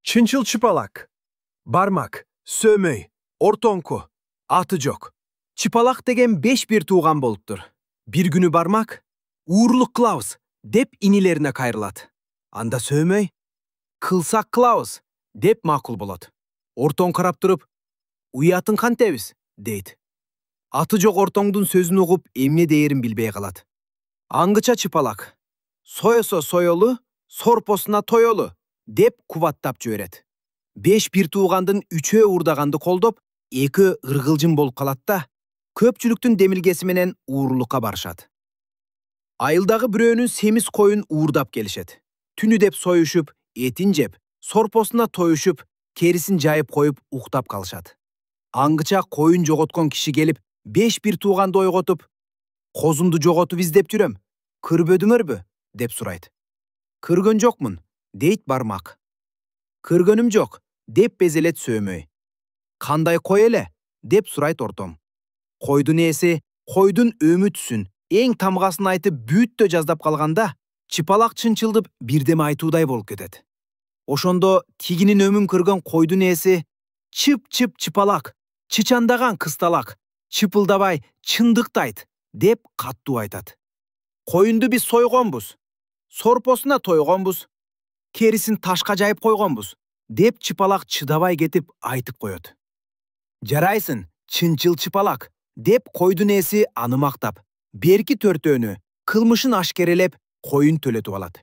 Çınçıl çıpalak, barmak, sömöy, ortonku, atı jok. Çıpalak degen 5 bir tuğan boluptur. Bir günü barmak, uğurluk Klaus dep inilerine kayrılat. Anda sömöy, kılsak Klaus dep makul bolat. Orton karap turup, uyatın kantebиз deyt. Atı jok ortoңдун sözünü ugup эмне дээрин билбей калат. Аңгыча çıpalak, soyoso soyolu, sorposuna toyolu dep кубаттап жиберет. 5 bir tuğandын 3'өө уурдаганды колдоп, 2 ыргылжың болуп калат да, көпчүлүктүн демилгеси менен уурулукка барышат. Айылдагы бирөөнүн семиз коюн уурдап келишет. Түнү деп союшуп, этин жеп, сорпосуна тоюшуп, керисин жайып коюп уктап калышат. Аңгыча коюн жоготкон киши келип, 5 bir туғанды ойготуп, козумду жоготуп издеп жүрөм, көрбөдүңөрбү деп сурайт. Көргөн жокмун, дейт бармак. Көргөнүм жок деп безелет сөмөй. Кандай кой эле деп сурайт ортом. Койдун ээси койдун өмүтүсүн эң тамгасын айтып бүттө жаздап калганда, чыпалак чынчылдып бирдеме айтуудай болуп кетет. Ошондо тигинин өмүн көргөн койдун ээси чып-чып чыпалак, чычандаган кысталак, чыпылдабай чындыкты айт деп каттуу айтат. Коюнду биз сойгонбуз, сорпосуна тойгонбуз, керисин ташка жайып койгонбуз деп чыпалак чыдабай кетип айтып коет. Жарайсың, чынчыл чыпалак деп койдун ээси аны мактап, берки төртөөнү кылмышын ашкерелеп коюн төлөтүп алат.